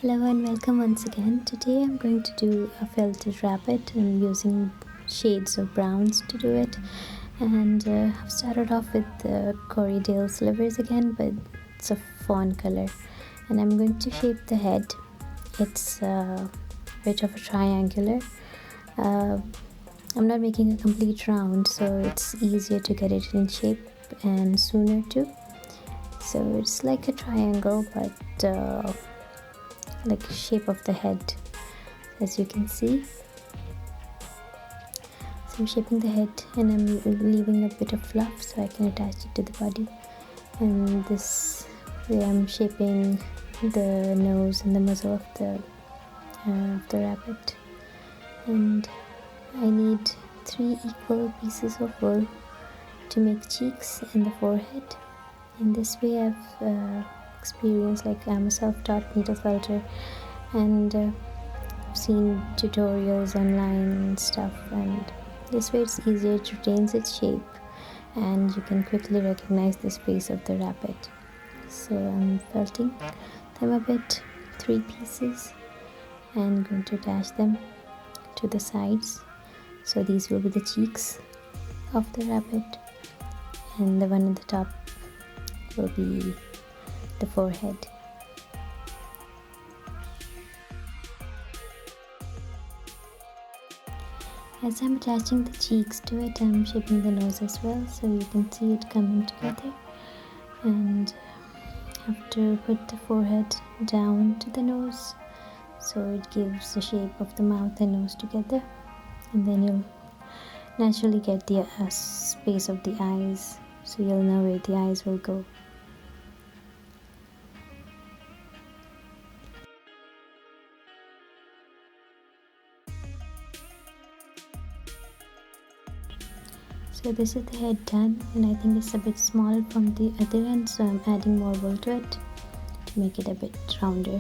Hello and welcome once again. Today I'm going to do a felted rabbit. I'm using shades of browns to do it, and I've started off with the Corriedale slivers again, but it's a fawn color. And I'm going to shape the head. It's a bit of a triangular. Uh, I'm not making a complete round, so it's easier to get it in shape and sooner too. So it's like a triangle, but like shape of the head, as you can see. So I'm shaping the head and I'm leaving a bit of fluff so I can attach it to the body. And this way I'm shaping the nose and the muzzle of the rabbit. And I need 3 equal pieces of wool to make cheeks and the forehead. In this way I've experienced, like I'm a self-taught needle felter, and I've seen tutorials online and stuff, and this way it's easier, it retains its shape and you can quickly recognize the face of the rabbit. So I'm felting them a bit, 3 pieces, and going to attach them to the sides. So these will be the cheeks of the rabbit, and the one at the top will be the forehead. As I'm attaching the cheeks to it, I'm shaping the nose as well, so you can see it coming together. And I have to put the forehead down to the nose, so it gives the shape of the mouth and nose together. And then you'll naturally get the space of the eyes, so you'll know where the eyes will go. So this is the head done, and I think it's a bit small from the other end, so I'm adding more wool to it to make it a bit rounder.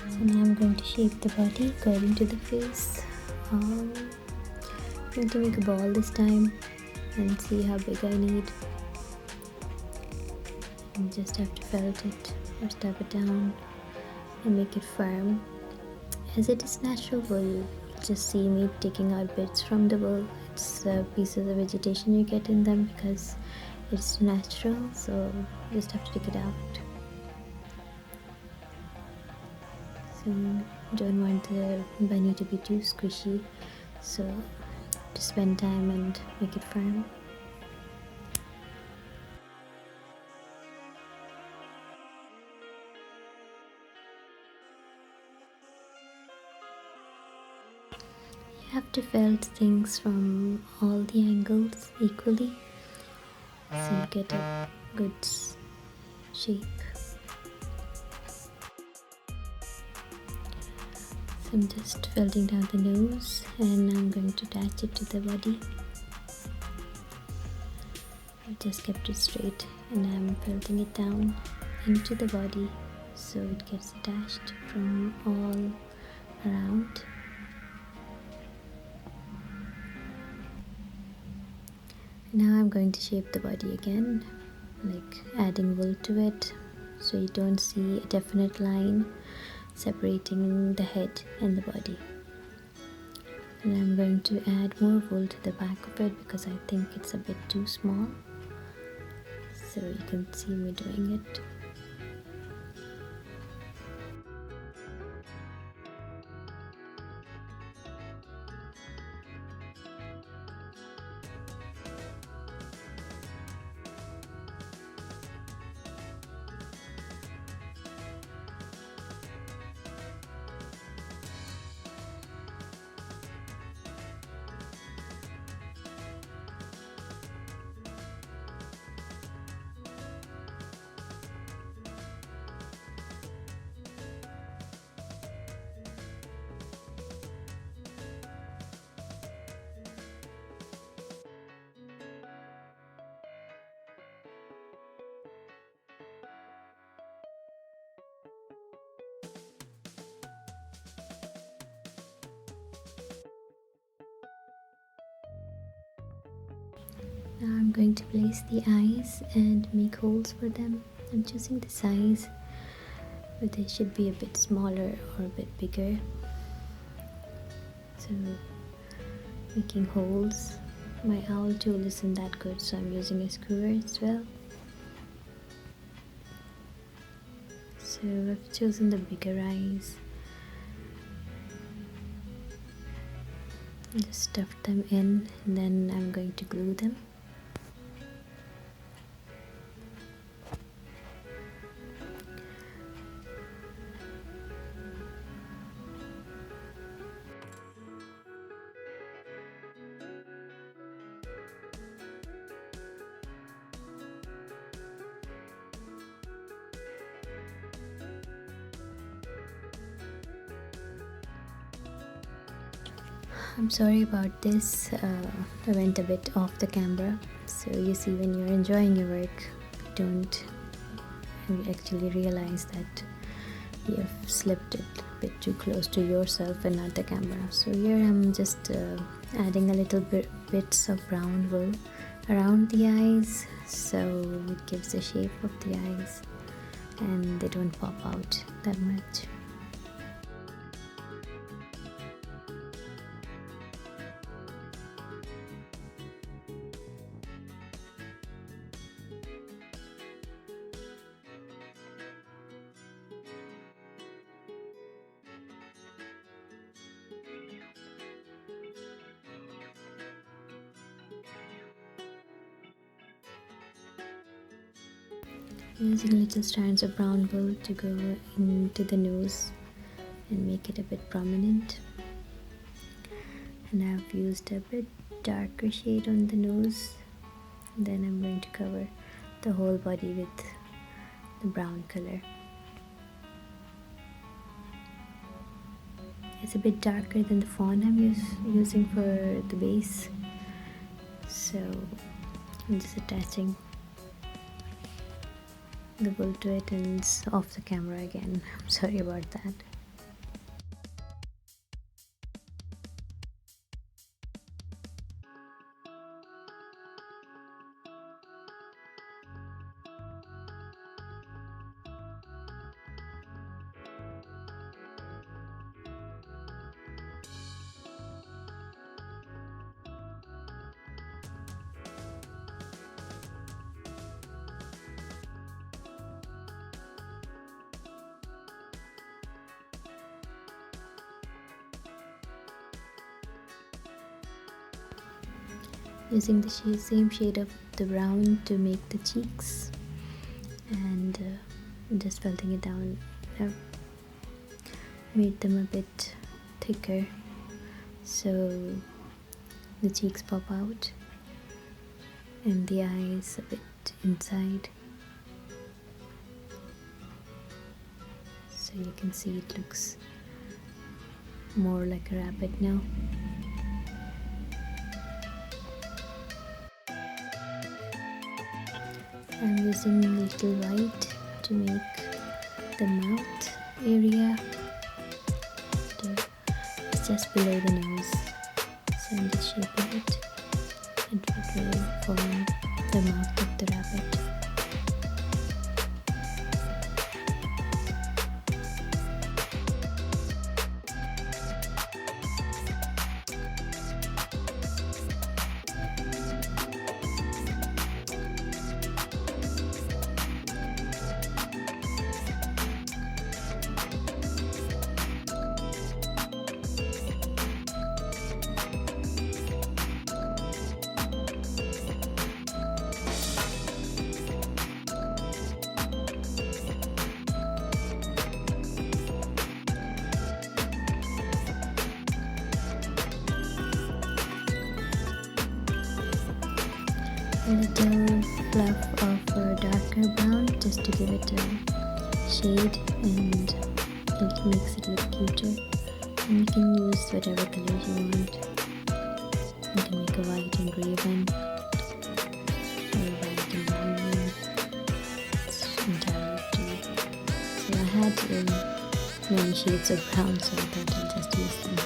So now I'm going to shape the body according to the face. I'm going to make a ball this time and see how big I need. And just have to felt it or step it down and make it firm. As it is natural wool, you just see me taking out bits from the wool. It's pieces of vegetation you get in them because it's natural, so you just have to take it out. So you don't want the bunny to be too squishy, so just spend time and make it firm. You have to felt things from all the angles equally, so you get a good shape. So I'm just felting down the nose, and I'm going to attach it to the body. I've just kept it straight, and I'm felting it down into the body so it gets attached from all around. Now I'm going to shape the body again, like adding wool to it so you don't see a definite line separating the head and the body. And I'm going to add more wool to the back of it because I think it's a bit too small, so you can see me doing it. Now I'm going to place the eyes and make holes for them. I'm choosing the size, but they should be a bit smaller or a bit bigger. So making holes. My owl tool isn't that good, so I'm using a skewer as well. So I've chosen the bigger eyes. Just stuff them in, and then I'm going to glue them. I'm sorry about this, I went a bit off the camera. So you see, when you're enjoying your work, you actually realize that you've slipped it a bit too close to yourself and not the camera. So here I'm just adding a little bits of brown wool around the eyes, so it gives the shape of the eyes and they don't pop out that much. Using little strands of brown wool to go into the nose and make it a bit prominent. And I've used a bit darker shade on the nose. Then I'm going to cover the whole body with the brown color. It's a bit darker than the font I'm using for the base. So I'm just attaching the wool to it, and it's off the camera again. I'm sorry about that. Using the same shade of the brown to make the cheeks, and just felting it down. I've made them a bit thicker so the cheeks pop out and the eyes a bit inside, so you can see it looks more like a rabbit now. I'm using a little white to make the mouth area. It's just below the nose, so I'm just shaping it and it will form the mouth of the rabbit. A little fluff of a darker brown just to give it a shade, and it makes it look cuter. And you can use whatever colors you want. You can make a white and grey one, or a white and brown one. It's entirely up to you. So I had many shades of brown, so I thought I'd just use them.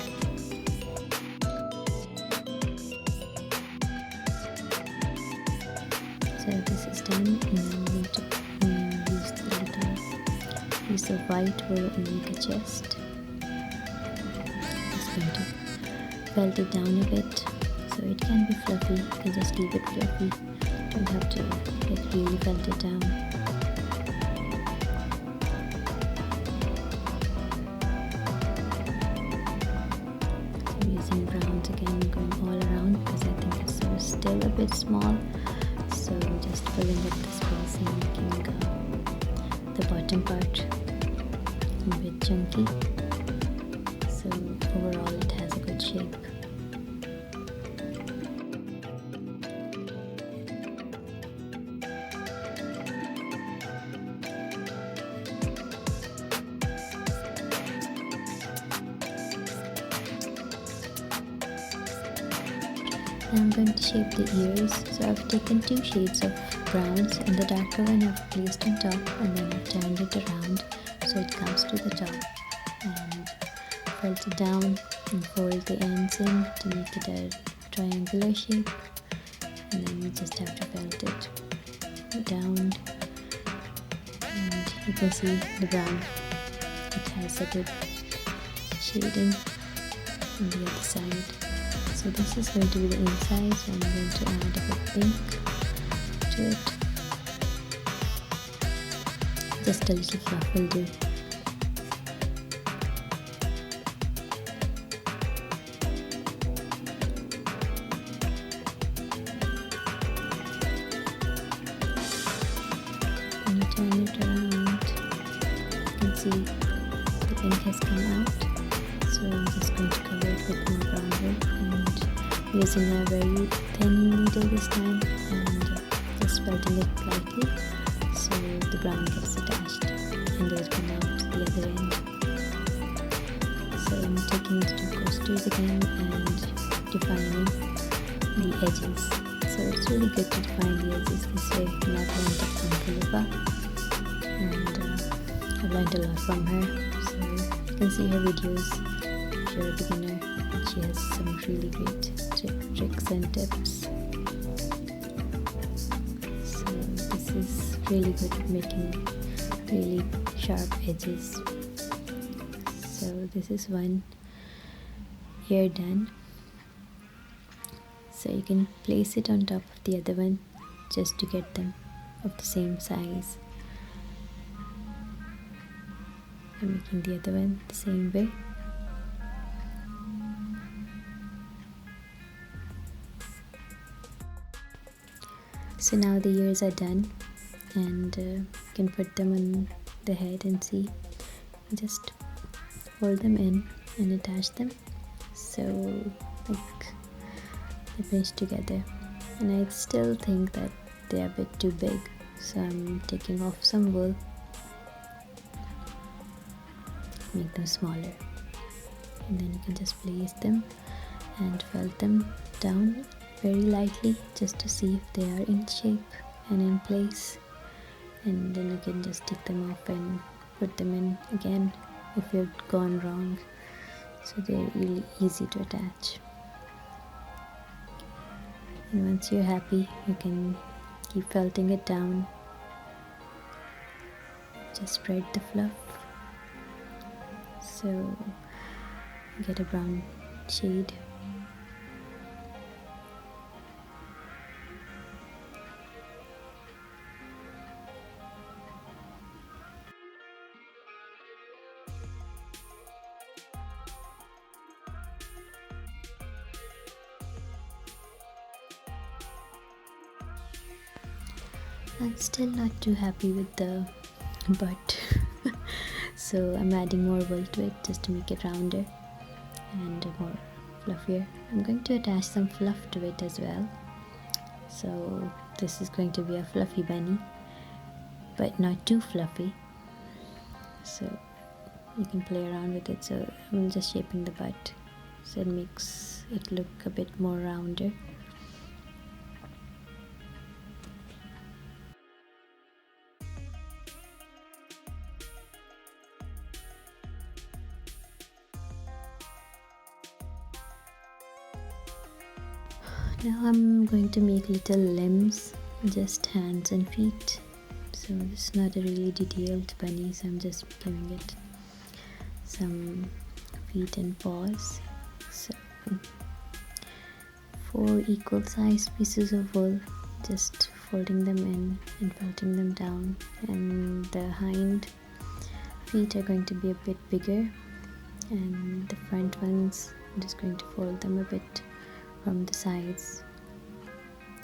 this is done, and I'm going to use the little piece of white wool and make a chest. Just going to felt it down a bit, so it can be fluffy. You can just leave it fluffy. Don't have to really felt it down. Using browns again, going all around because I think it's still a bit small, so just filling up the space and making the bottom part a bit chunky, so overall it has a good shape. I'm going to shape the ears, so I've taken 2 shades of browns, and the darker one I've placed on top, and then I've turned it around so it comes to the top, and felt it down and fold the ends in to make it a triangular shape, and then you just have to felt it down, and you can see the brown, it has a good shading on the other side. So this is going to be the inside, so I'm going to add a bit pink to it. Just a little fluff will do. When you turn it around, you can see the pink has come out. So I'm just going to cover it with more brown wool, and using a very thin needle this time, and just felting it lightly so the brown gets attached and it will come out the other end. So I'm taking the 2 coasters again and defining the edges. So it's really good to define the edges this way, not learned it from Philippa, and I've learned a lot from her. So you can see her videos. If you're a beginner, she has some really great tricks and tips. So this is really good at making really sharp edges. So this is one ear done. So you can place it on top of the other one just to get them of the same size. I'm making the other one the same way. So now the ears are done, and you can put them on the head and see. Just hold them in and attach them, so like they pinch together. And I still think that they're a bit too big, so I'm taking off some wool, make them smaller, and then you can just place them and felt them down very lightly just to see if they are in shape and in place, and then you can just take them off and put them in again if you've gone wrong, so they're really easy to attach. And once you're happy, you can keep felting it down. Just spread the fluff so you get a brown shade. I'm still not too happy with the butt so I'm adding more wool to it just to make it rounder and more fluffier. I'm going to attach some fluff to it as well, so this is going to be a fluffy bunny but not too fluffy, so you can play around with it. So I'm just shaping the butt so it makes it look a bit more rounder. Now I'm going to make little limbs just hands and feet. So it's not a really detailed bunny, so I'm just giving it some feet and paws. So 4 equal sized pieces of wool, just folding them in and felting them down, and the hind feet are going to be a bit bigger, and the front ones I'm just going to fold them a bit from the sides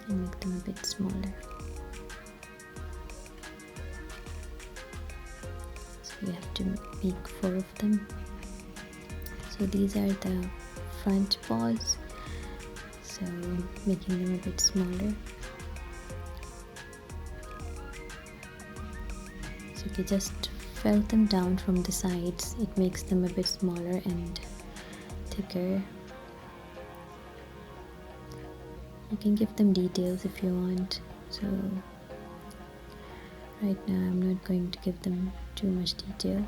and make them a bit smaller. So we have to make 4 of them. So these are the front paws, so making them a bit smaller. So if you just felt them down from the sides, it makes them a bit smaller and thicker. You can give them details if you want. So right now I'm not going to give them too much detail,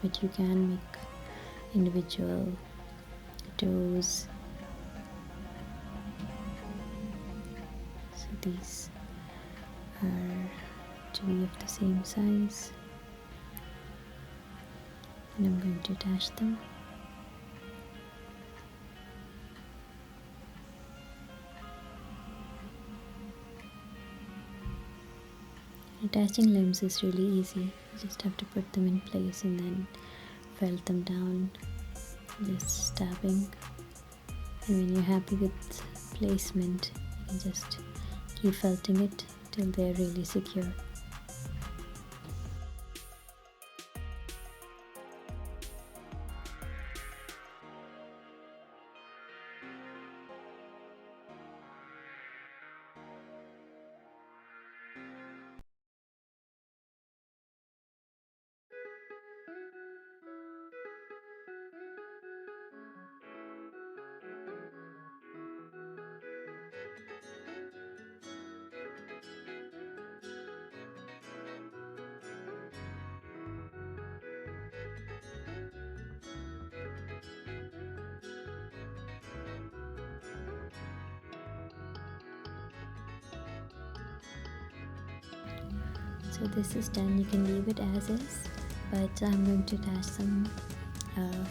but you can make individual toes. So these are to be of the same size, and I'm going to attach them. Attaching limbs is really easy. You just have to put them in place and then felt them down, just stabbing. And when you're happy with placement, you can just keep felting it till they're really secure. So this is done. You can leave it as is, but I'm going to attach some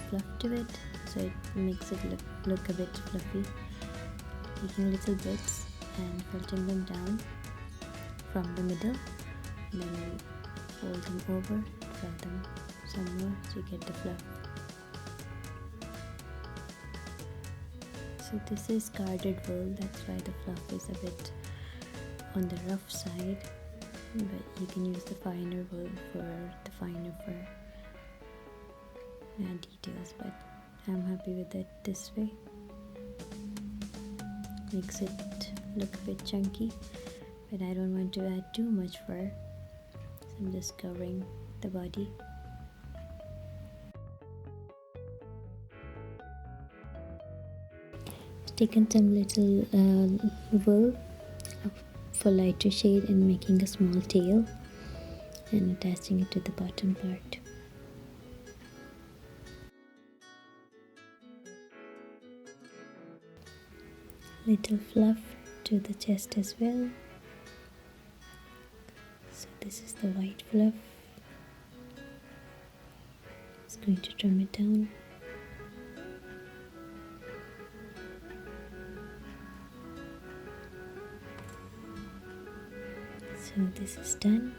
fluff to it, so it makes it look a bit fluffy. Taking little bits and felting them down from the middle, and then fold them over, felt them some more so you get the fluff. So this is carded wool, that's why the fluff is a bit on the rough side, but you can use the finer wool for the finer fur details, but I'm happy with it this way. Makes it look a bit chunky, but I don't want to add too much fur, so I'm just covering the body. Taken some little wool for lighter shade and making a small tail and attaching it to the bottom part. Little fluff to the chest as well. So this is the white fluff. Just going to trim it down. So this is done.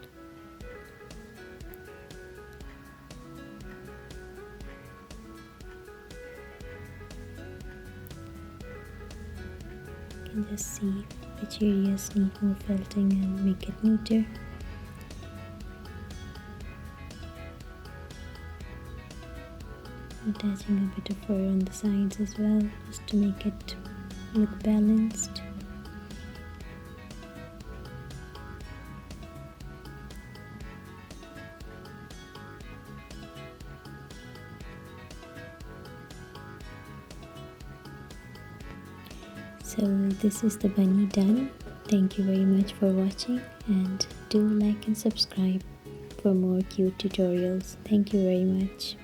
You can just see which areas need more felting and make it neater. Attaching a bit of fur on the sides as well, just to make it look balanced. So this is the bunny done. Thank you very much for watching, and do like and subscribe for more cute tutorials. Thank you very much.